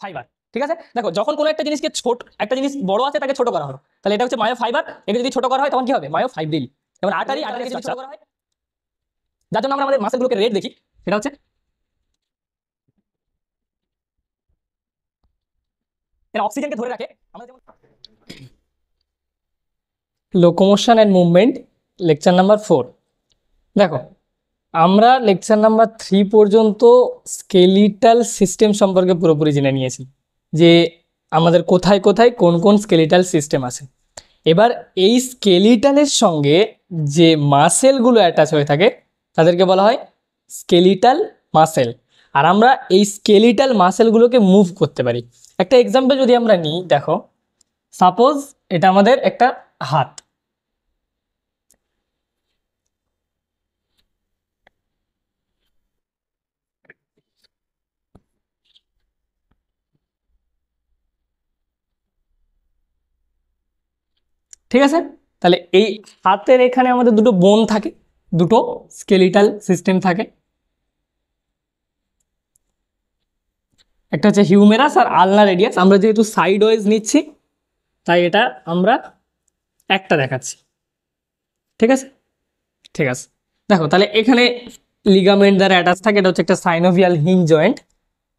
Fibre. ঠিক আছে, দেখো যখন কোনো একটা জিনিসকে একটা জিনিস বড় আছে তাকে ছোট করা হলো, তাহলে এটা হচ্ছে মায়ো ফাইবার। এটা যদি ছোট করা হয় তখন কি হবে? Myofibril. যেমন আর্টারি যদি ছোট করা হয়, যার জন্য আমরা আমাদের মাসেলগুলোকে রেড দেখি, সেটা হচ্ছে এরা অক্সিজেনকে ধরে রাখে। আমরা যেমন locomotion and movement, lecture number 4। দেখো আমরা লেকচার নাম্বার 3 পর্যন্ত স্কেলিটাল সিস্টেম সম্পর্কে পুরোপুরি জেনে নিয়েছি, যে আমাদের কোথায় কোথায় কোন কোন স্কেলিটাল সিস্টেম আছে। এবার এই স্কেলিটালের সঙ্গে যে মাসেলগুলো অ্যাটাচ হয়ে থাকে তাদেরকে বলা হয় স্কেলিটাল মাসেল। আর আমরা এই স্কেলিটাল মাসেলগুলোকে মুভ করতে পারি। একটা এক্সাম্পল যদি আমরা নিই, দেখো সাপোজ এটা আমাদের একটা হাত। ঠিক আছে, তাহলে এই হাতের এখানে আমাদের দুটো বোন থাকে, দুটো স্কেলিটাল সিস্টেম থাকে, একটা হচ্ছে হিউমেরাস আর আলনা রেডিয়াস। আমরা যেহেতু সাইড ওয়াইজ নিচ্ছি তাই এটা আমরা একটা দেখাচ্ছি। ঠিক আছে, ঠিক আছে, দেখো তাহলে এখানে লিগামেন্ট দ্বারা অ্যাটাচ থাকে, এটা হচ্ছে একটা সাইনোভিয়াল হিঞ্জ জয়েন্ট।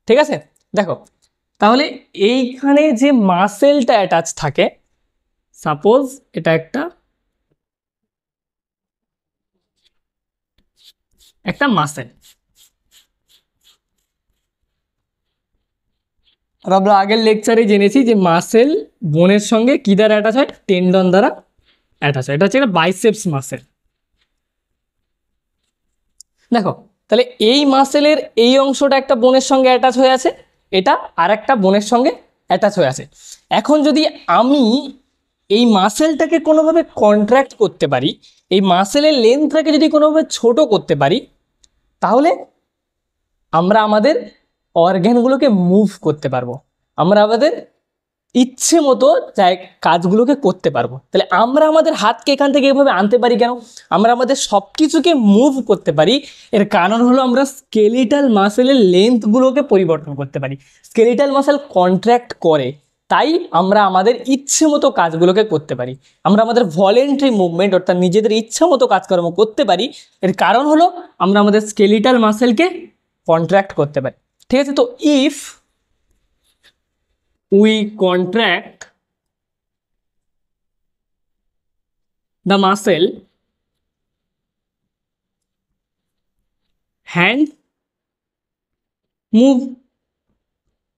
ঠিক আছে, দেখো তাহলে এইখানে যে মাসেলটা অ্যাটাচ থাকে, সাপোজ এটা একটা একটা মাসেল। আর আমরা আগের লেকচারে জেনেছি যে মাসেল বোনের সঙ্গে কি দ্বারা অ্যাটাচ হয়? টেন্ডন দ্বারা অ্যাটাচ হয়। এটা হচ্ছে একটা বাইসেপস মাসেল। দেখো তাহলে এই মাসেলের এই অংশটা একটা বোনের সঙ্গে অ্যাটাচ হয়ে আছে, এটা আর একটা বোনের সঙ্গে অ্যাটাচ হয়ে আছে। এখন যদি আমি এই মাসেলটাকে কোনোভাবে কন্ট্রাক্ট করতে পারি, এই মাসেলের লেন্থটাকে যদি কোনোভাবে ছোট করতে পারি, তাহলে আমরা আমাদের অর্গ্যানগুলোকে মুভ করতে পারবো, আমরা আমাদের ইচ্ছে মতো কাজগুলোকে করতে পারবো। তাহলে আমরা আমাদের হাতকে এখান থেকে এভাবে আনতে পারি কেন? আমরা আমাদের সব কিছুকে মুভ করতে পারি, এর কারণ হলো আমরা স্কেলিটাল মাসেলের লেন্থগুলোকে পরিবর্তন করতে পারি। স্কেলিটাল মাসেল কন্ট্রাক্ট করে, তাই আমরা আমাদের ইচ্ছে মতো কাজগুলোকে করতে পারি। আমরা আমাদের ভলেন্টারি মুভমেন্ট অর্থাৎ নিজেদের ইচ্ছা মতো কাজকর্ম করতে পারি, এর কারণ হলো আমরা আমাদের স্কেলিটাল মাসেলকে কন্ট্রাক্ট করতে পারি। ঠিক আছে, তো if we contract the muscle hand move,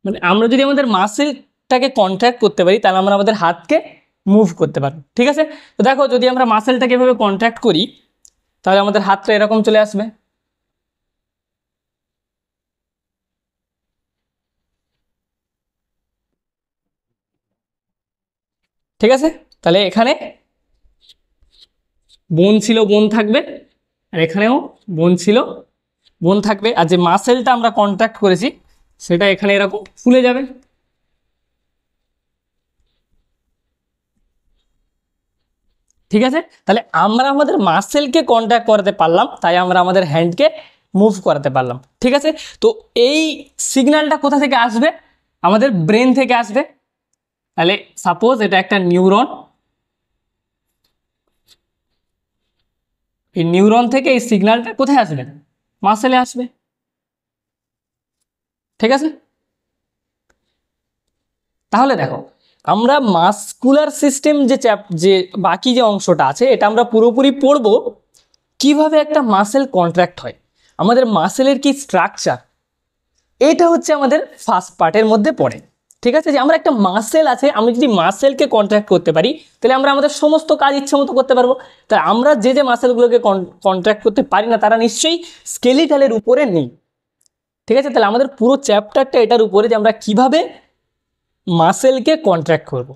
মানে আমরা যদি আমাদের মাসেলটাকে কন্ট্রাক্ট করতে পারি তাহলে আমরা আমাদের হাতকে মুভ করতে পারবো। ঠিক আছে, তো দেখো যদি আমরা মাসেলটাকে এভাবে কন্ট্রাক্ট করি তাহলে আমাদের হাতটা এরকম চলে আসবে। ঠিক আছে, তাহলে এখানে বোন ছিল, বোন থাকবে, আর এখানেও বোন ছিল, বোন থাকবে, আর যে মাসেলটা আমরা কন্ট্রাক্ট করেছি সেটা এখানে এরকম ফুলে যাবে। ঠিক আছে, তাহলে আমরা আমাদের মাসেলকে কন্ট্যাক্ট করাতে পারলাম, তাই আমরা আমাদের হ্যান্ডকে মুভ করাতে পারলাম। ঠিক আছে, তো এই সিগন্যালটা কোথা থেকে আসবে? আমাদের ব্রেন থেকে আসবে। তাহলে সাপোজ এটা একটা নিউরন, এই নিউরন থেকে এই সিগন্যালটা কোথায় আসবে? মাসেলে আসবে। ঠিক আছে, তাহলে দেখো আমরা মাসকুলার সিস্টেম যে বাকি যে অংশটা আছে এটা আমরা পুরোপুরি পড়বো, কিভাবে একটা মাসেল কন্ট্রাক্ট হয়, আমাদের মাসেলের কি স্ট্রাকচার, এটা হচ্ছে আমাদের ফার্স্ট পার্টের মধ্যে পড়ে। ঠিক আছে, যে আমরা একটা মাসেল আছে, আমি যদি মাসেলকে কন্ট্রাক্ট করতে পারি তাহলে আমরা আমাদের সমস্ত কাজ ইচ্ছে মতো করতে পারবো। তাই আমরা যে মাসেলগুলোকে কন্ট্রাক্ট করতে পারি না তারা নিশ্চয়ই স্কেলিটালের উপরে নেই। ঠিক আছে, তাহলে আমাদের পুরো চ্যাপ্টারটা এটার উপরে যে আমরা কিভাবে মাসেলকে কন্ট্রাক্ট করব।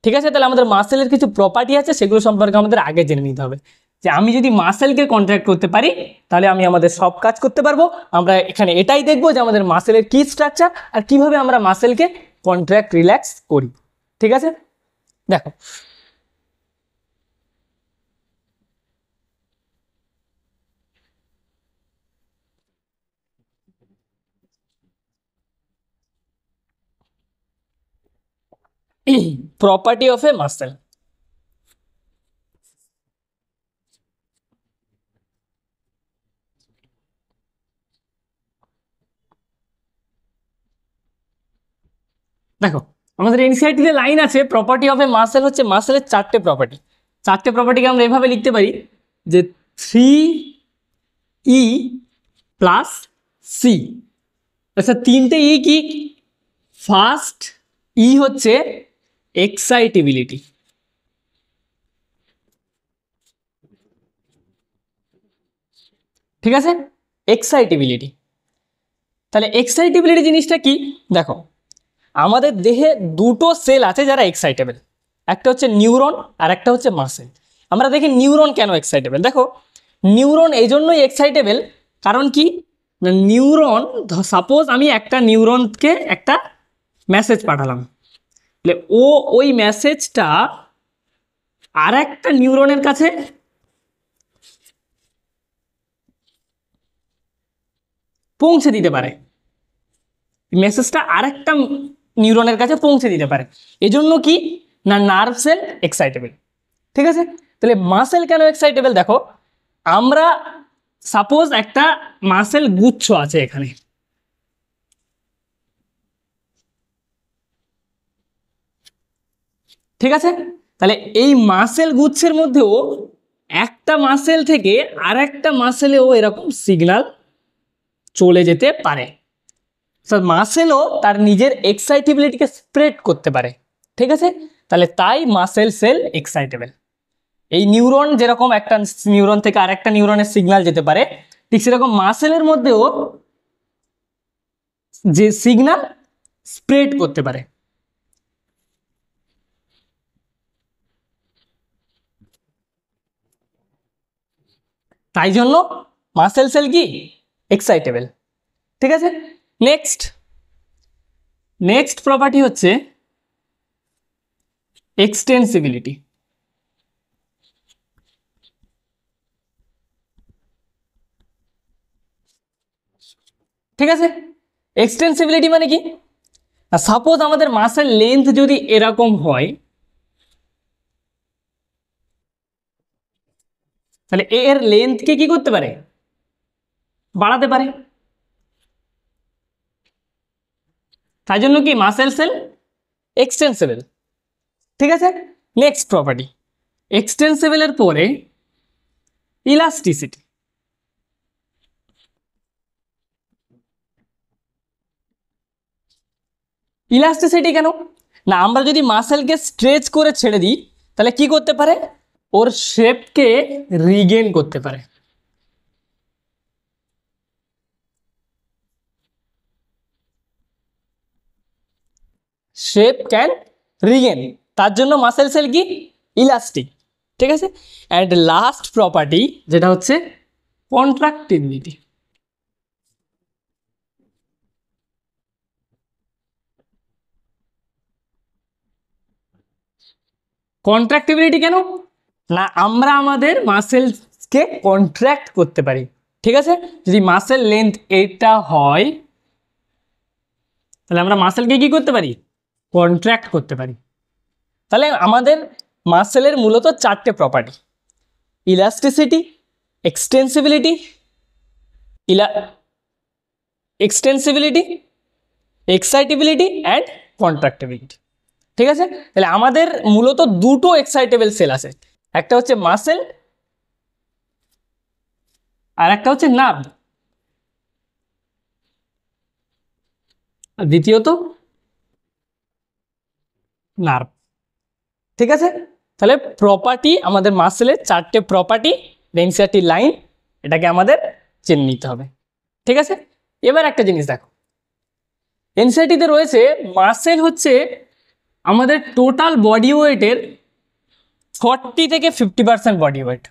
ঠিক আছে, তাহলে আমাদের মাসেলের কিছু প্রপার্টি আছে, সেগুলো সম্পর্কে আমাদের আগে জেনে নিতে হবে। যে আমি যদি মাসেলকে কন্ট্রাক্ট করতে পারি তাহলে আমি আমাদের সব কাজ করতে পারবো। আমরা এখানে এটাই দেখবো যে আমাদের মাসেলের কি স্ট্রাকচার আর কিভাবে আমরা মাসেলকে কন্ট্রাক্ট রিল্যাক্স করি। ঠিক আছে, দেখো প্রপার্টি অফ এ মাসেল। দেখো আমাদের এনসিআরটিতে লাইন আছে প্রপার্টি অফ এ মাসেল হচ্ছে মাসেলের চারটে প্রপার্টি। চারটে প্রপার্টিকে আমরা এভাবে লিখতে পারি যে 3E প্লাস সি। আচ্ছা তিনটে ই কি? ফার্স্ট ই হচ্ছে এক্সাইটেবিলিটি, ঠিক আছে, এক্সাইটেবিলিটি। তাহলে এক্সাইটেবিলিটি জিনিসটা কি? দেখো আমাদের দেহে দুটো সেল আছে যারা এক্সাইটেবল, একটা হচ্ছে নিউরন আর একটা হচ্ছে মাসেল। আমরা দেখি নিউরন কেন এক্সাইটেবল। দেখো নিউরন এই জন্যই এক্সাইটেবল কারণ কি, নিউরন সাপোজ আমি একটা নিউরনকে একটা মেসেজ পাঠালাম, তাহলে ও ওই মেসেজটা আর একটা নিউরনের কাছে পৌঁছে দিতে পারে, মেসেজটা আরেকটা নিউরনের কাছে পৌঁছে দিতে পারে। এজন্য কি না নার্ভ সেল এক্সাইটেবল, ঠিক আছে। তাহলে মাসেল কেন এক্সাইটেবল? দেখো আমরা সাপোজ একটা মাসেল গুচ্ছ আছে এখানে, ঠিক আছে। তাহলে এই মাসেল গুচ্ছের মধ্যেও একটা মাসেল থেকে আর একটা মাসেলেও এরকম সিগন্যাল চলে যেতে পারে। মাসেলও তার নিজের এক্সাইটেবিলিটিকে স্প্রেড করতে পারে, ঠিক আছে। তাহলে তাই মাসেল সেল এক্সাইটেবল। এই নিউরন যেরকম একটা নিউরন থেকে আরেকটা নিউরনের সিগন্যাল যেতে পারে, ঠিক সেরকম মাসেলের মধ্যেও যে সিগন্যাল স্প্রেড করতে পারে। তাই জন্য মাসেল সেল কি এক্সাইটেবল, ঠিক আছে। নেক্সট নেক্সট প্রপার্টি হচ্ছে এক্সটেন্সিবিলিটি। ঠিক আছে, এক্সটেন্সিবিলিটি মানে কি, সাপোজ আমাদের মাসেল লেন্থ যদি এরকম হয়, তাহলে এর লেন্থকে কি করতে পারে, বাড়াতে পারে। তাই জন্য কি মাসেল সেল এক্সটেন্সিবল, ঠিক আছে। নেক্সট প্রপার্টি এক্সটেন্সিবলের পরে ইলাস্টিসিটি। ইলাস্টিসিটি কেন না, আমরা যদি মাসেলকে স্ট্রেচ করে ছেড়ে দিই তাহলে কি করতে পারে, ওর শেপকে রিগেন করতে পারে। শেপ ক্যান রিগেন, তার জন্য মাসেল সেল কি ইলাস্টিক, ঠিক আছে। অ্যান্ড লাস্ট প্রপার্টি যেটা হচ্ছে কন্ট্রাক্টিবিলিটি। কন্ট্রাক্টিবিলিটি কেন না, আমরা আমাদের মাসেলসকে কন্ট্রাক্ট করতে পারি, ঠিক আছে। যদি মাসেল লেন্থ এইটা হয় তাহলে আমরা মাসেলকে কি করতে পারি, কন্ট্রাক্ট করতে পারি। তাহলে আমাদের মাসেলের মূলত চারটে প্রপার্টি, ইলাস্টিসিটি, এক্সটেন্সিবিলিটি, এক্সটেন্সিবিলিটি, এক্সাইটেবিলিটি অ্যান্ড কন্ট্রাক্টিবিলিটি, ঠিক আছে। তাহলে আমাদের মূলত দুটো এক্সাইটেবল সেল আছে, একটা হচ্ছে মাসেল আর একটা হচ্ছে নার্ভ, আর দ্বিতীয়ত নার্ভ, ঠিক আছে। তাহলে প্রপার্টি আমাদের মাসেলের চারটে প্রপার্টি, এনসিআরটি লাইন, এটাকে আমাদের জেনে নিতে হবে, ঠিক আছে। এবার একটা জিনিস দেখো, এনসিআরটিতে রয়েছে মাসেল হচ্ছে আমাদের টোটাল বডি ওয়েটের 40 থেকে 50% বডি ওয়েট,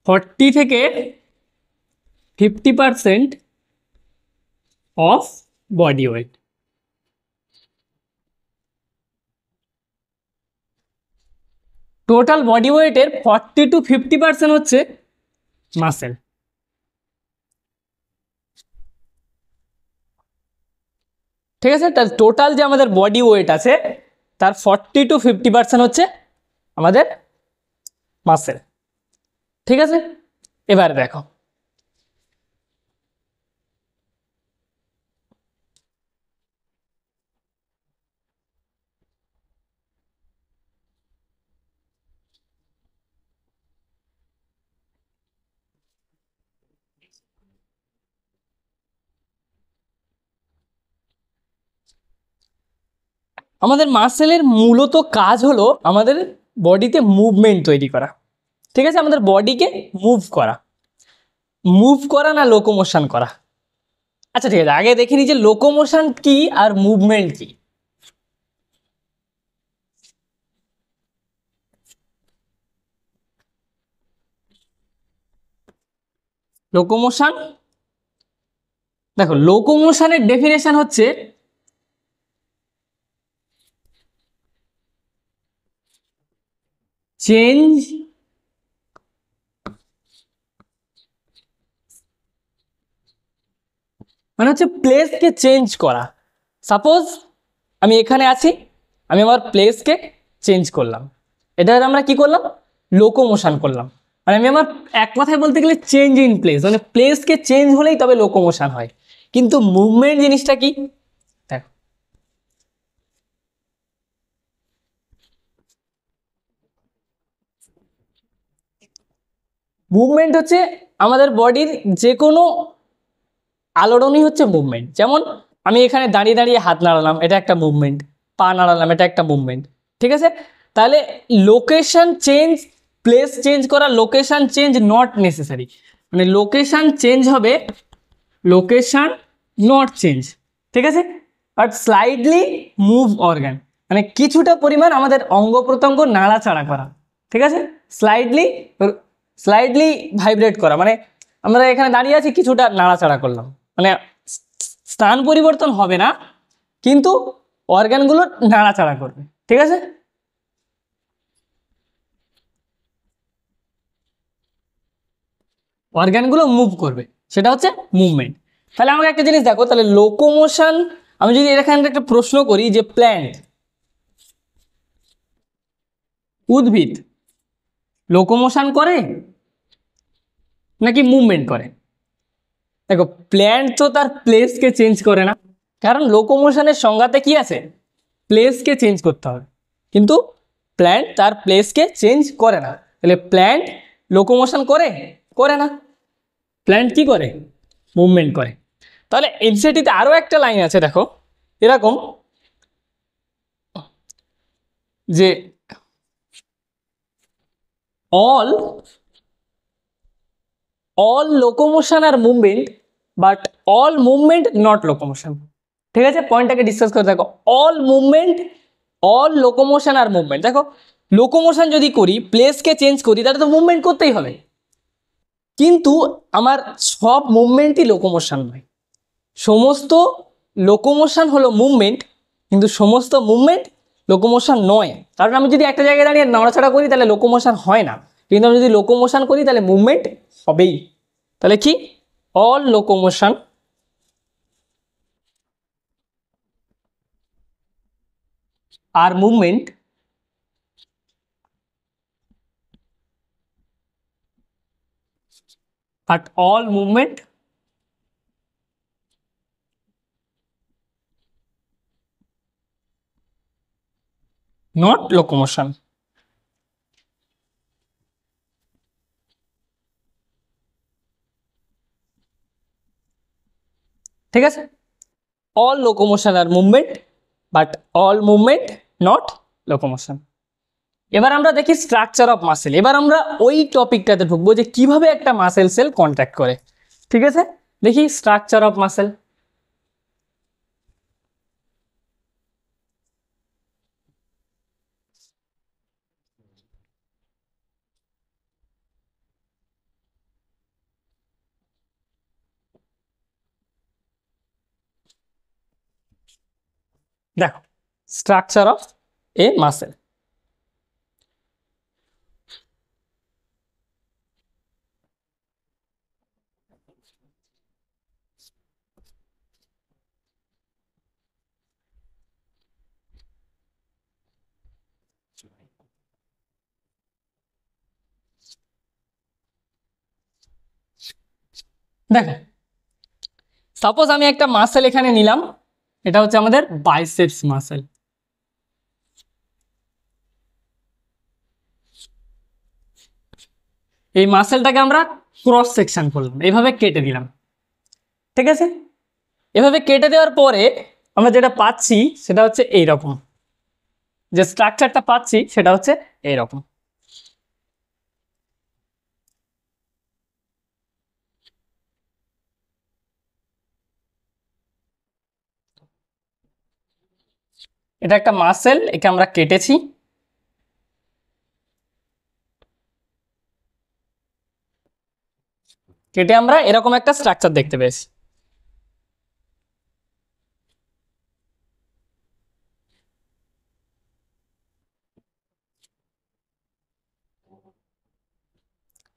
40 থেকে 50% of body weight. Total body ওয়েটের 40 to 50% হচ্ছে মাসেল। ঠিক আছে, তার টোটাল যে আমাদের বডি ওয়েট আছে তার 40 to 50% হচ্ছে আমাদের মাসেল। ঠিক আছে, এবারে দেখো আমাদের মাসেলের মূলত কাজ হলো আমাদের বডিতে মুভমেন্ট তৈরি করা। ঠিক আছে, আমাদের বডিকে মুভ করা, মুভ করা না লোকোমোশন করা। আচ্ছা ঠিক আছে, আগে দেখে নিই যে লোকোমোশন কি আর মুভমেন্ট কি। লোকোমোশন, দেখো লোকোমোশনের ডেফিনেশন হচ্ছে চেঞ্জ মানে হচ্ছে প্লেসকে চেঞ্জ করা। সাপোজ আমি এখানে আছি, আমি আমার প্লেসকে চেঞ্জ করলাম, এটা আমরা কি করলাম, লোকোমোশন করলাম। মানে আমি আমার এক কথায় বলতে গেলে চেঞ্জ ইন প্লেস, মানে প্লেসকে চেঞ্জ হলেই তবে লোকোমোশন হয়। কিন্তু মুভমেন্ট জিনিসটা কি, দেখো মুভমেন্ট হচ্ছে আমাদের বডির যে কোনো আলোড়নই হচ্ছে মুভমেন্ট। যেমন আমি এখানে দাঁড়িয়ে দাঁড়িয়ে হাত নাড়ালাম, এটা একটা মুভমেন্ট, পা নাড়ালাম, এটা একটা মুভমেন্ট। ঠিক আছে, তাহলে লোকেশন চেঞ্জ, প্লেস চেঞ্জ করা, লোকেশন চেঞ্জ নট নেসেসারি, মানে লোকেশন চেঞ্জ হবে, লোকেশন নট চেঞ্জ। ঠিক আছে, বাট স্লাইডলি মুভ অর্গান, মানে কিছুটা পরিমাণ আমাদের অঙ্গ প্রত্যঙ্গ নাড়াচাড়া করা। ঠিক আছে, স্লাইডলি, স্লাইডলি ভাইব্রেট করা, মানে আমরা এখানে দাঁড়িয়ে আছি কিছুটা নাড়াচাড়া করলাম, মানে স্থান পরিবর্তন হবে না কিন্তু অর্গানগুলো নাড়াচাড়া করবে। ঠিক আছে, অর্গানগুলো মুভ করবে, সেটা হচ্ছে মুভমেন্ট। তাহলে আমাকে একটা জিনিস দেখো, তাহলে লোকোমোশন, আমি যদি এখানে একটা প্রশ্ন করি যে প্ল্যান্ট, উদ্ভিদ লোকোমোশন করে নাকি মুভমেন্ট করে? দেখো প্ল্যান্ট তো তার প্লেসকে চেঞ্জ করে না, কারণ লোকোমোশনের সংজ্ঞাতে কি আছে, প্লেসকে চেঞ্জ করতে হবে, কিন্তু প্ল্যান্ট তার প্লেসকে চেঞ্জ করে না। তাহলে প্ল্যান্ট লোকোমোশন করে, করে না, প্ল্যান্ট কি করে, মুভমেন্ট করে। তাহলে এনসিইআরটিতে আরো একটা লাইন আছে দেখো এরকম, যে all all locomotion are movement but all movement not locomotion. ঠিক আছে, পয়েন্টটাকে ডিসকাস করে দেখো, all movement, all locomotion are movement. দেখো লোকোমোশন যদি করি, প্লেসকে চেঞ্জ করি, তাহলে তো মুভমেন্ট করতেই হবে, কিন্তু আমার সব মুভমেন্টই লোকোমোশন নয়। সমস্ত লোকোমোশন হলো মুভমেন্ট, কিন্তু সমস্ত মুভমেন্ট লোকোমোশন নয়। কারণ আমি যদি একটা জায়গায় দাঁড়িয়ে নড়াচড়া করি তাহলে লোকোমোশন হয় না, কিন্তু আমি যদি লোকোমোশন করি তাহলে মুভমেন্ট হবেই। তাহলে কি, all locomotion are movement but all movement not locomotion. ঠিক আছে, all locomotion are movement but all movement not locomotion. এবার আমরা দেখি স্ট্রাকচার অফ মাসেল। এবার আমরা ওই টপিকটাতে ঢুকবো যে কিভাবে একটা মাসেল সেল কন্ট্যাক্ট করে। ঠিক আছে, দেখি স্ট্রাকচার অফ মাসেল। দেখো স্ট্রাকচার অফ এ মাসেল, দেখো, সাপোজ আমি একটা মাসেল এখানে নিলাম, এটা হচ্ছে আমাদের বাইসেপস মাসেল। এই মাসেলটাকে আমরা ক্রস সেকশন করলাম, এইভাবে কেটে দিলাম, ঠিক আছে। এভাবে কেটে দেওয়ার পরে আমরা যেটা পাচ্ছি সেটা হচ্ছে এইরকম, যে স্ট্রাকচারটা পাচ্ছি সেটা হচ্ছে এইরকম। এটা একটা মাসেল, একে আমরা কেটেছি, কেটে আমরা এরকম একটা স্ট্রাকচার দেখতে পেয়েছি।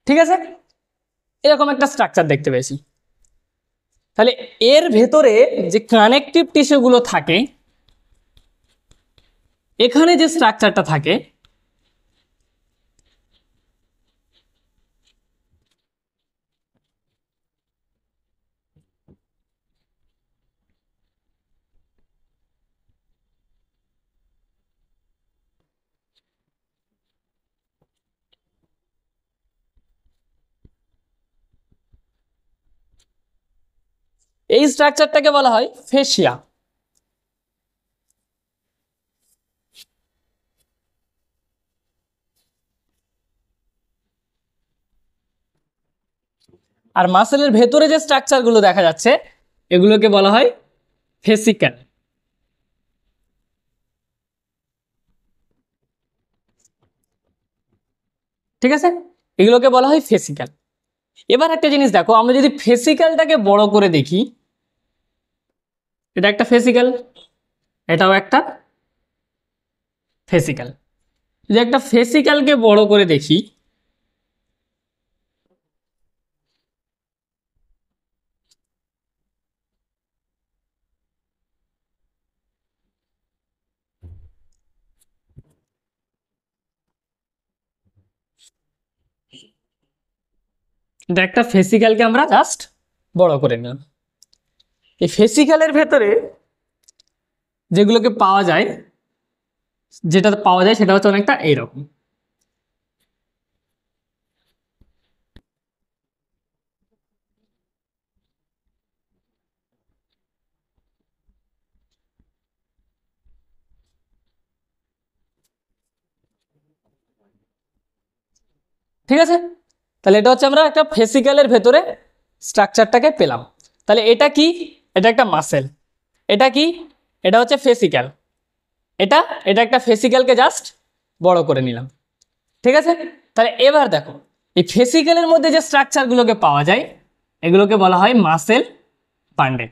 ঠিক আছে, এরকম একটা স্ট্রাকচার দেখতে পেয়েছি। তাহলে এর ভেতরে যে কানেকটিভ টিস্যুগুলো থাকে, এখানে যে স্ট্রাকচারটা থাকে, এই স্ট্রাকচারটাকে বলা হয় ফেসিয়া। আর মাসেলের ভেতরে যে স্ট্রাকচারগুলো দেখা যাচ্ছে এগুলোকে বলা হয় ফেসিক্যাল। ঠিক আছে, এগুলোকে বলা হয় ফেসিক্যাল। এবার একটা জিনিস দেখো, আমরা যদি ফেসিক্যালটাকে বড় করে দেখি, এটা একটা ফেসিক্যাল, এটাও একটা ফেসিক্যাল। যদি একটা ফেসিক্যালকে বড় করে দেখি, এটা একটা ফেসিক্যালকে আমরা জাস্ট বড় করে নিলাম। এই ফেসিক্যালের ভেতরে যেগুলোকে পাওয়া যায়, যেটা পাওয়া যায় সেটা হচ্ছে অনেকটা এইরকম। ঠিক আছে, তাহলে এটা হচ্ছে আমরা একটা ফেসিক্যালের ভেতরে স্ট্রাকচারটাকে পেলাম। তাহলে এটা কি? এটা একটা মাসেল। এটা কি? এটা হচ্ছে ফেসিক্যাল। এটা এটা একটা ফেসিক্যালকে জাস্ট বড় করে নিলাম। ঠিক আছে, তাহলে এবার দেখো, এই ফেসিক্যালের মধ্যে যে স্ট্রাকচারগুলোকে পাওয়া যায় এগুলোকে বলা হয় মাসেল বান্ডেল।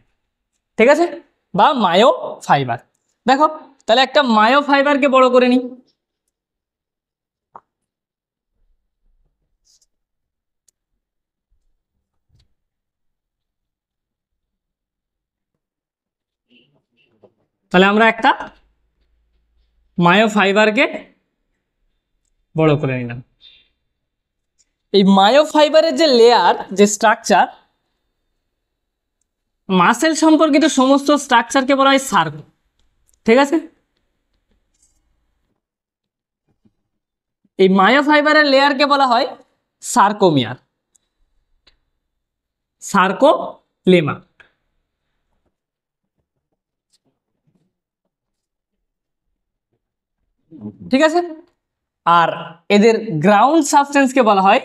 ঠিক আছে, বা মায়ো ফাইবার। দেখো, তাহলে একটা মায়ো ফাইবারকে বড় করে নিই। তাহলে আমরা একটা মায়ো ফাইবারকে বড় করে নিলাম। এই মায়ো ফাইবারের যে লেয়ার, যে স্ট্রাকচার, মাসেল সম্পর্কিত সমস্ত স্ট্রাকচারকে বলা হয় সার্কো। ঠিক আছে, এই মায়ো ফাইবারের লেয়ারকে বলা হয় সার্কোমিয়ার, সার্কোলেমা। ঠিক আছে, আর এদের গ্রাউন্ড সাবস্টেন্সকে বলা হয়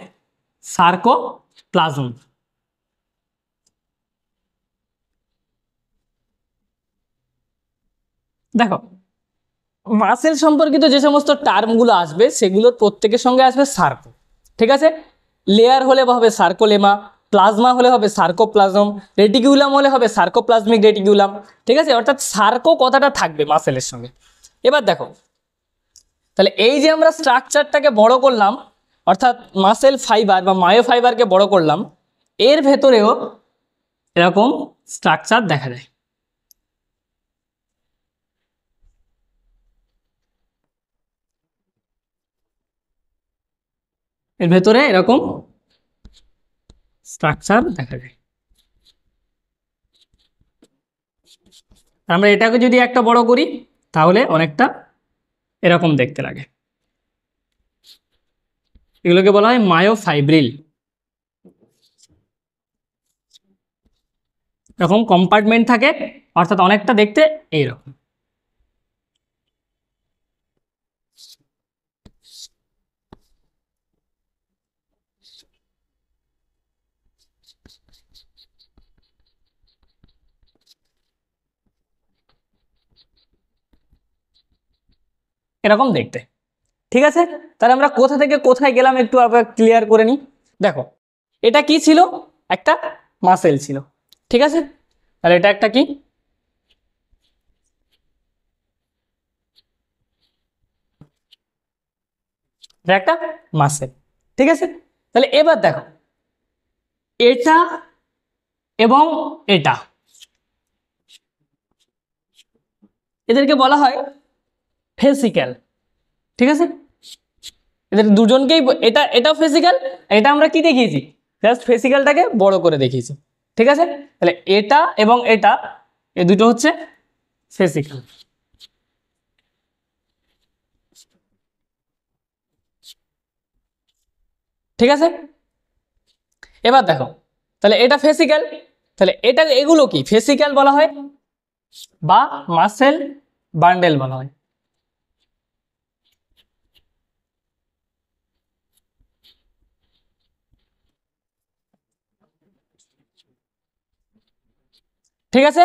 সার্কোপ্লাজম। দেখো, মাসেল সম্পর্কিত যে সমস্ত টার্মগুলো আসবে সেগুলোর প্রত্যেকের সঙ্গে আসবে সার্কো। ঠিক আছে, লেয়ার হলে হবে সার্কোলেমা, প্লাজমা হলে হবে সার্কোপ্লাজম, রেটিকুলাম হলে হবে সার্কোপ্লাজমিক রেটিকুলাম। ঠিক আছে, অর্থাৎ সার্কো কথাটা থাকবে মাসেলের সঙ্গে। এবার দেখো, তাহলে এই যে আমরা স্ট্রাকচারটাকে বড় করলাম, অর্থাৎ মাসেল ফাইবার বা মায়ো ফাইবারকে বড় করলাম, এর ভেতরেও এরকম স্ট্রাকচার দেখা যায়। এর ভেতরে এরকম স্ট্রাকচার দেখা যায়। আমরা এটাকে যদি একটা বড় করি তাহলে অনেকটা এরকম দেখতে লাগে। এগুলোকে বলা হয় মায়োফাইব্রিল। এরকম কম্পার্টমেন্ট থাকে, অর্থাৎ অনেকটা দেখতে এইরকম। এরকম দেখতে। ঠিক আছে, তাহলে আমরা কোথা থেকে কোথায় গেলাম একটু আবার ক্লিয়ার করে নিই। দেখো, এটা কি ছিল? একটা মাসেল ছিল। ঠিক আছে, তাহলে এটা একটা কি? এটা একটা মাসেল। ঠিক আছে, তাহলে এবার দেখো, এটা এবং এটা, এদেরকে বলা হয় ফেসিক্যাল। ঠিক আছে, এদের দুজনকেই এটা এটাও ফেসিক্যাল, এটা আমরা কি দেখিয়েছি? জাস্ট ফেসিক্যালটাকে বড় করে দেখিয়েছি। ঠিক আছে, তাহলে এটা এবং এটা, এই দুটো হচ্ছে ফেসিক্যাল। ঠিক আছে, এবার দেখো, তাহলে এটা ফেসিক্যাল, তাহলে এটা এগুলো কি ফেসিক্যাল বলা হয় বা মাসেল বান্ডেল বলা হয়। ঠিক আছে,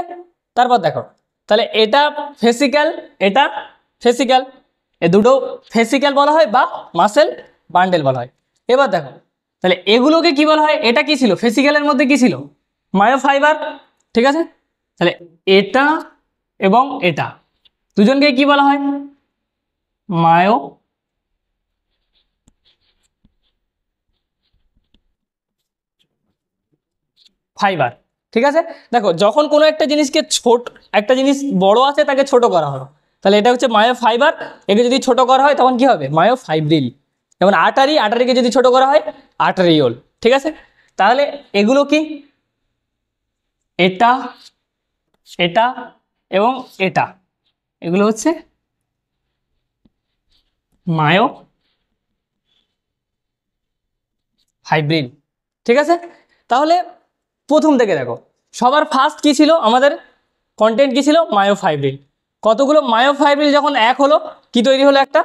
তারপর দেখো, তাহলে এটা ফেসিক্যাল, এটা ফেসিক্যাল, এ দুটো ফেসিক্যাল বলা হয় বা মাসেল বান্ডেল বলা হয়। এবার দেখো, তাহলে এগুলোকে কি বলা হয়? এটা কি ছিল? ফেসিক্যালের মধ্যে কি ছিল? মায়োফাইবার। ঠিক আছে, তাহলে এটা এবং এটা দুজনকে কি বলা হয়? Myofibre. ঠিক আছে, দেখো, যখন কোনো একটা জিনিসকে ছোট, একটা জিনিস বড় আছে তাকে ছোট করা হলো, তাহলে এটা হচ্ছে মায়ো ফাইবার। একে যদি ছোট করা হয় তখন কি হবে? Myofibril. যেমন আটারি, আটারিকে যদি ছোট করা হয় আটারিওল। ঠিক আছে, তাহলে এগুলো কি? এটা, এটা এবং এটা, এগুলো হচ্ছে মায়ো হাইব্রিড। ঠিক আছে, তাহলে প্রথম থেকে দেখো, সবার ফার্স্ট কি ছিল আমাদের? কন্টেন্ট কি ছিল? মায়োফাইব্রিল। কতগুলো মায়োফাইব্রিল যখন এক হলো, কি তৈরি হলো? একটা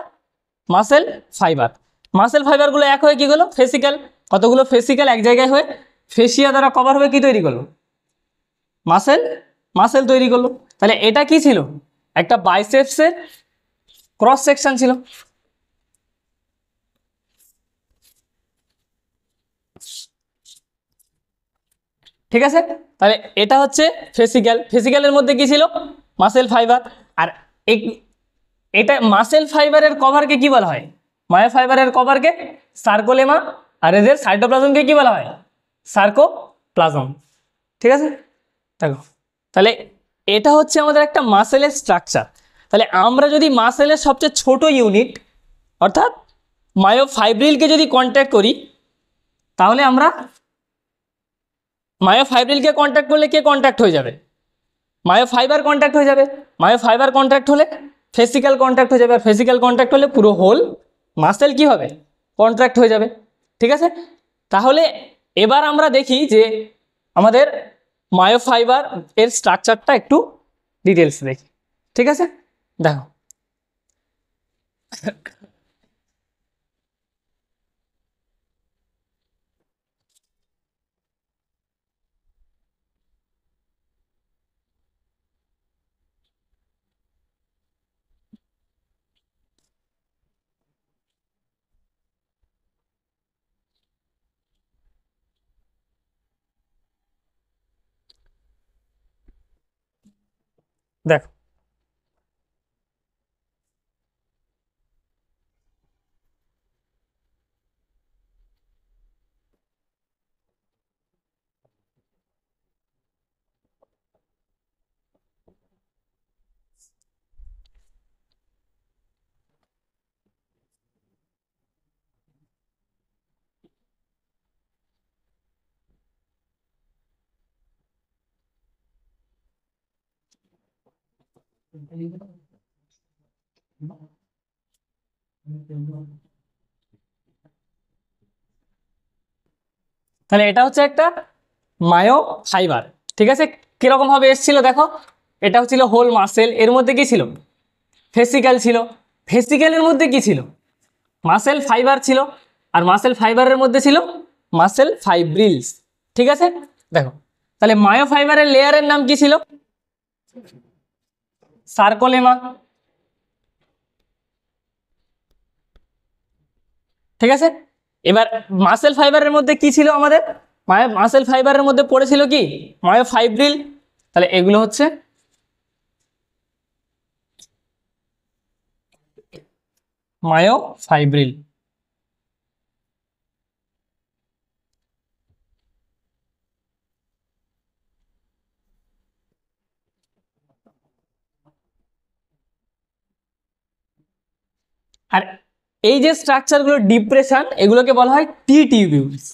মাসেল ফাইবার। মাসেল ফাইবারগুলো এক হয়ে কি হলো? ফেসিক্যাল। কতগুলো ফেসিক্যাল এক জায়গায় হয়ে ফেসিয়া দ্বারা কভার হয়ে কি তৈরি করলো? মাসেল, মাসেল তৈরি করলো। তাহলে এটা কি ছিল? একটা বাইসেপসের ক্রস সেকশন ছিল। ঠিক আছে, তাহলে এটা হচ্ছে ফেসিক্যাল। ফেসিক্যালের মধ্যে কি ছিল? Muscle fibre. আর এটা মাসেল ফাইবারের কভারকে কি বলা হয়? মায়ো ফাইবারের কভারকে সার্কোলেমা। আর এদের সাইটোপ্লাজমকে কি বলা হয়? সার্কোপ্লাজম। ঠিক আছে, দেখো, তাহলে এটা হচ্ছে আমাদের একটা মাসেলের স্ট্রাকচার। তাহলে আমরা যদি মাসেলের সবচেয়ে ছোট ইউনিট অর্থাৎ মায়োফাইব্রিলকে যদি কন্ট্যাক্ট করি, তাহলে আমরা মায়োফাইব্রিলকে কন্ট্যাক্ট করলে কে কন্ট্যাক্ট হয়ে যাবে? মায়োফাইবার কন্ট্যাক্ট হয়ে যাবে। মায়োফাইবার কন্ট্যাক্ট হলে ফেসিক্যাল কন্ট্যাক্ট হয়ে যাবে, আর ফেসিক্যাল কন্ট্যাক্ট হলে পুরো হোল মাসেল কি হবে? কন্ট্রাক্ট হয়ে যাবে। ঠিক আছে, তাহলে এবার আমরা দেখি যে আমাদের মায়োফাইবার এর স্ট্রাকচারটা একটু ডিটেলস দেখি। ঠিক আছে, দেখো, দেখো, তাহলে এটা হচ্ছে একটা মায়ো ফাইবার। ঠিক আছে, কিরকম ভাবে এসেছিল দেখো, এটা হচ্ছিল হোল মাসেল, এর মধ্যে কি ছিল, ফেসিক্যাল ছিল, ফেসিক্যালের মধ্যে কি ছিল, মাসেল ফাইবার ছিল, আর মাসেল ফাইবারের মধ্যে ছিল মাসেল ফাইব্রিলস। ঠিক আছে, দেখো তাহলে মায়ো ফাইবারের লেয়ারের নাম কি ছিল, সার্কোলেমা। ঠিক আছে, এবার মাসেল ফাইবারের মধ্যে কি ছিল আমাদের, মাসেল ফাইবারের মধ্যে পড়েছিল কি, মায়ো ফাইব্রিল। তাহলে এগুলো হচ্ছে মায়ো ফাইব্রিল। আর এই যে স্ট্রাকচার গুলো ডিপ্রেশন, এগুলোকে বলা হয় টি টিউবিউলস।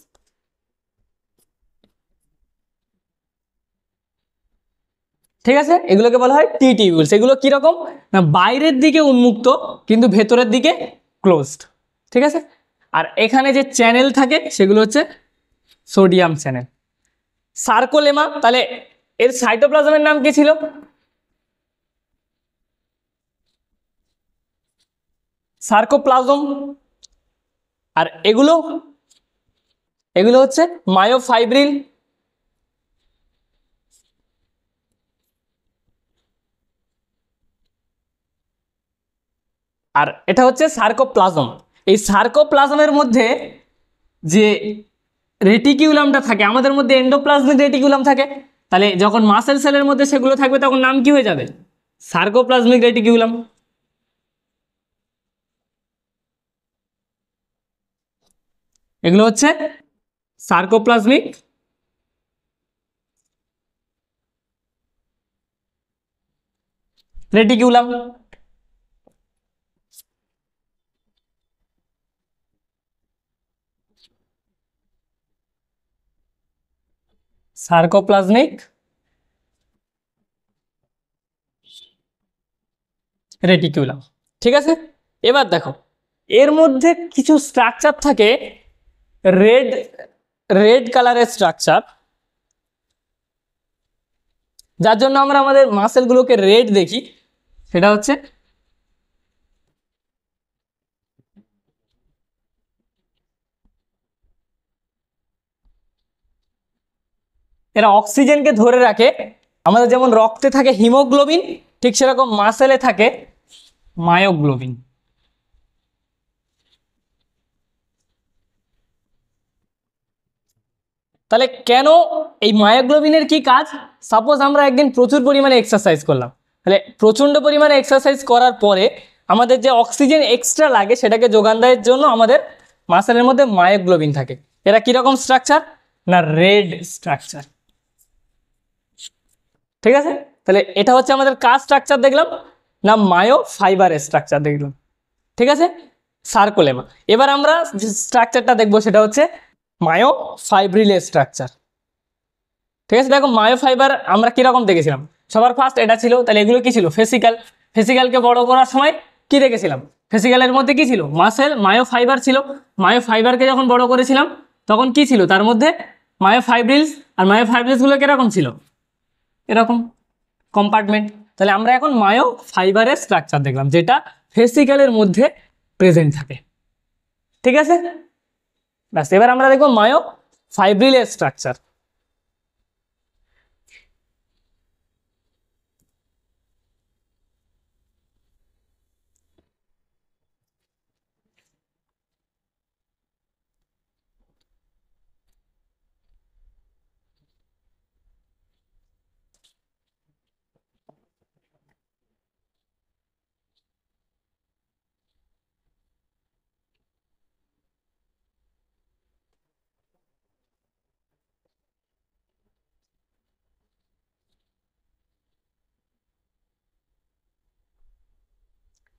ঠিক আছে, এগুলোকে বলা হয় টি টিউবিউলস। এগুলো কিরকম না, বাইরের দিকে উন্মুক্ত কিন্তু ভেতরের দিকে ক্লোজড। ঠিক আছে, আর এখানে যে চ্যানেল থাকে সেগুলো হচ্ছে সোডিয়াম চ্যানেল। সার্কোলেমা, তাহলে এর সাইটোপ্লাজমের নাম কি ছিল, সার্কোপ্লাজম। আর এগুলো এগুলো হচ্ছে মায়োফাইব্রিল। আর এটা হচ্ছে সার্কোপ্লাজম। এই সার্কোপ্লাজমের মধ্যে যে রেটিকিউলামটা থাকে, আমাদের মধ্যে এন্ডোপ্লাজমিক রেটিকুলাম থাকে, তাহলে যখন মাসেল সেলের মধ্যে সেগুলো থাকবে তখন নাম কি হয়ে যাবে, সার্কোপ্লাজমিক রেটিকিউলাম। এগুলো হচ্ছে সার্কোপ্লাজমিক রেটিকিউলাম। Sarcoplasmic reticulum. ঠিক আছে, এবার দেখো এর মধ্যে কিছু স্ট্রাকচার থাকে, রেড রেড কালারের স্ট্রাকচার, যার জন্য আমরা আমাদের মাসেলগুলোকে রেড দেখি। সেটা হচ্ছে এরা অক্সিজেনকে ধরে রাখে। আমাদের যেমন রক্তে থাকে হিমোগ্লোবিন, ঠিক সেরকম মাসেলে থাকে মায়োগ্লোবিন। তাহলে কেন এই মায়োগ্লোবিনের কি কাজ, সাপোজ আমরা একদিন প্রচুর পরিমাণে এক্সারসাইজ করলাম, তাহলে প্রচণ্ড পরিমাণে এক্সারসাইজ করার পরে আমাদের যে অক্সিজেন এক্সট্রা লাগে সেটাকে যোগান দেওয়ার জন্য আমাদের মাসেলের মধ্যে মায়োগ্লোবিন থাকে। এরা কিরকম স্ট্রাকচার, না রেড স্ট্রাকচার। ঠিক আছে, তাহলে এটা হচ্ছে আমাদের কার স্ট্রাকচার দেখলাম, না মায়ো ফাইবারের স্ট্রাকচার দেখলাম। ঠিক আছে, সার্কোলেমা। এবার আমরা যে স্ট্রাকচারটা দেখবো সেটা হচ্ছে মায়ো ফাইব্রিলের স্ট্রাকচার। ঠিক আছে, দেখো মায়ো ফাইবার আমরা কিরকম দেখেছিলাম, সবার ফার্স্ট এটা ছিল, তাহলে এগুলো কি ছিল, ফেসিক্যাল। ফেসিক্যালকে বড় করার সময় কি রেখেছিলাম, ফেসিক্যালের মধ্যে কি ছিল, মাসেল মায়ো ফাইবার ছিল। মায়ো ফাইবারকে যখন বড় করেছিলাম তখন কি ছিল তার মধ্যে, মায়ো ফাইব্রিলস। আর মায়ো ফাইব্রিলস গুলো কিরকম ছিল, এরকম কম্পার্টমেন্ট। তাহলে আমরা এখন মায়ো ফাইবারের স্ট্রাকচার দেখলাম, যেটা ফেসিক্যালের মধ্যে প্রেজেন্ট থাকে। ঠিক আছে, ব্যাস এবার আমরা দেখবো মায়ো ফাইব্রিলের স্ট্রাকচার।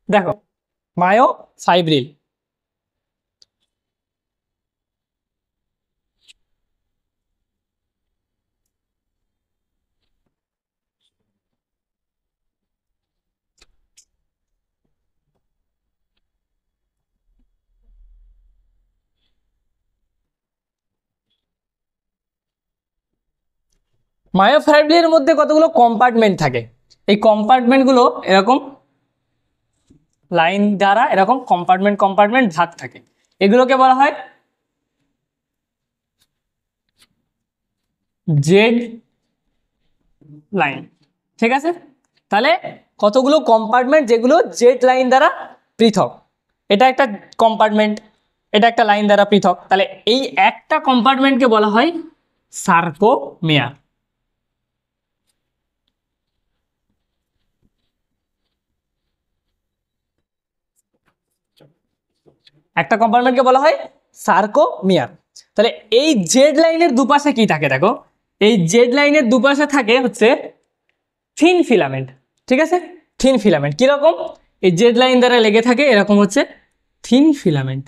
দেখো মায়ো ফাইব্রিল, মায়োফাইব্রিলের মধ্যে কতগুলো কম্পার্টমেন্ট থাকে, এই কম্পার্টমেন্টগুলো এরকম লাইন দ্বারা এরকম কম্পার্টমেন্ট কম্পার্টমেন্ট ভাগ থাকে, এগুলোকে বলা হয় জেড লাইন। ঠিক আছে, তাহলে কতগুলো কম্পার্টমেন্ট যেগুলো জেড লাইন দ্বারা পৃথক, এটা একটা কম্পার্টমেন্ট, এটা একটা লাইন দ্বারা পৃথক, তাহলে এই একটা কম্পার্টমেন্টকে বলা হয় সার্কোমিয়ার। একটা কম্পার্টমেন্টকে বলা হয় সার্কোমিয়ার। তাহলে এই জেড লাইনের দুপাশে কি থাকে দেখো, এই জেড লাইনের দুপাশে থাকে হচ্ছে থিন ফিলামেন্ট। ঠিক আছে, থিন ফিলামেন্ট কিরকম, এই জেড লাইন দ্বারা লেগে থাকে এরকম হচ্ছে thin filament.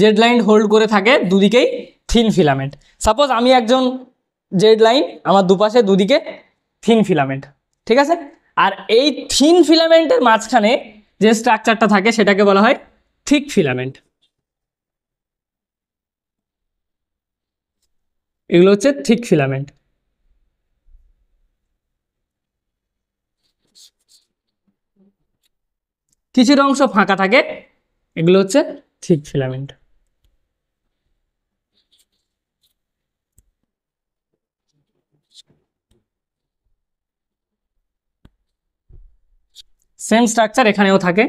Z line hold করে থাকে দুদিকেই থিন ফিলামেন্ট। সাপোজ আমি একজন জেড লাইন, আমার দুপাশে দুদিকে থিন ফিলামেন্ট। ঠিক আছে, আর এই থিন ফিলামেন্টের মাঝখানে যে স্ট্রাকচারটা থাকে সেটাকে বলা হয় থিক ফিলামেন্ট। এগুলো হচ্ছে থিক ফিলামেন্ট। কিছুটা অংশ ফাঁকা থাকে, এগুলো হচ্ছে থিক ফিলামেন্ট। সেম স্ট্রাকচার এখানেও থাকে।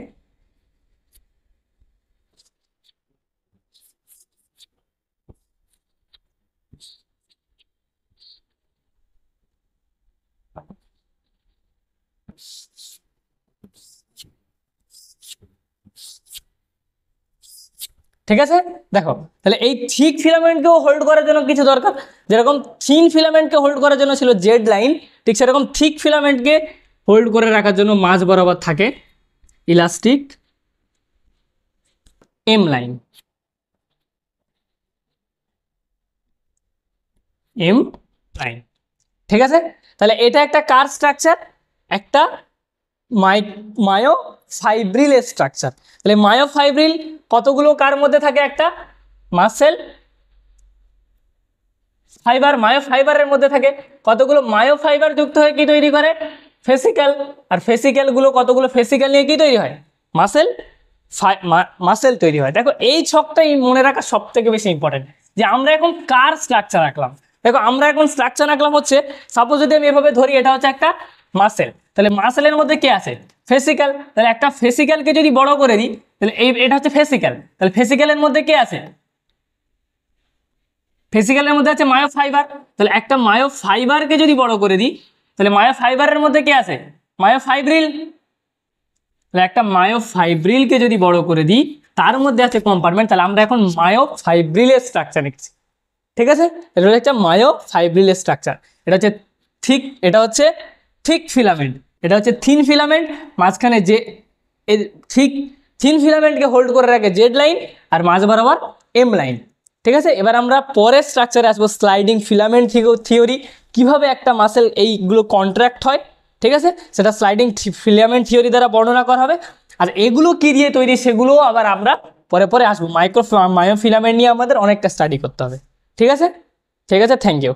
ঠিক আছে, দেখো তাহলে এই থিক ফিলামেন্টকেও হোল্ড করার জন্য কিছু দরকার, যেরকম থিন ফিলামেন্টকে হোল্ড করার জন্য ছিল জেড লাইন, ঠিক সেরকম থিক ফিলামেন্টকে হোল্ড করে রাখার জন্য মাঝ বরাবর থাকে elastic M line. M line. ঠিক আছে, তাহলে এটা একটা কার স্ট্রাকচার, একটা মায়োফাইব্রিলের স্ট্রাকচার। তাহলে মায়োফাইব্রিল কতগুলো কার মধ্যে থাকে, একটা মাসেল ফাইবার, মায়োফাইবারের মধ্যে থাকে কতগুলো মায়োফাইবার যুক্ত হয়ে কি তৈরি করে, ফেসিক্যাল। আর ফেসিক্যাল গুলো কতগুলো ফেসিক্যাল নিয়ে কি তৈরি হয়, মাসেল মাসেল তৈরি হয়। দেখো এই ছকটাই মনে রাখা সব থেকে বেশি ইম্পর্টেন্ট, যে আমরা এখন কার স্ট্রাকচার আঁকলাম। দেখো আমরা এখন স্ট্রাকচার আঁকলাম হচ্ছে, সাপোজ যদি আমি এভাবে ধরি এটা হচ্ছে একটা মাসেল, তাহলে মাসেলের মধ্যে কি আছে, ফেসিক্যাল। তাহলে একটা ফেসিক্যালকে যদি বড় করে দিই তাহলে এটা হচ্ছে ফেসিক্যাল, তাহলে ফেসিক্যালের মধ্যে কি আছে, ফেসিক্যালের মধ্যে আছে মায়োফাইবার। তাহলে একটা মায়োফাইবারকে যদি বড় করে দিই তাহলে মায়োফাইবারের মধ্যে কি আছে, মায়োফাইব্রিল। তাহলে একটা মায়োফাইব্রিলকে যদি বড় করে দিই তার মধ্যে আছে কম্পার্টমেন্ট, তাহলে আমরা এখন মায়োফাইব্রিলের স্ট্রাকচার লিখছি। ঠিক আছে, এটা হচ্ছে মায়োফাইব্রিলের স্ট্রাকচার। এটা হচ্ছে থিক, এটা হচ্ছে থিক ফিলামেন্ট, এটা হচ্ছে থিন ফিলামেন্ট, মাঝখানে যে থিন ফিলামেন্টকে হোল্ড করে রাখে জেড লাইন, আর মাঝ বরাবর এম লাইন। ঠিক আছে, এবার আমরা পরের স্ট্রাকচারে আসবো, স্লাইডিং ফিলামেন্ট থিওরি, কিভাবে একটা মাসেল এইগুলো কন্ট্রাক্ট হয়। ঠিক আছে, সেটা স্লাইডিং ফিলামেন্ট থিওরি দ্বারা বর্ণনা করা হবে। আর এগুলো কি দিয়ে তৈরি সেগুলোও আবার আমরা পরে পরে আসবো। মায়োফিলামেন্ট নিয়ে আমাদের অনেকটা স্টাডি করতে হবে। ঠিক আছে, ঠিক আছে, থ্যাংক ইউ।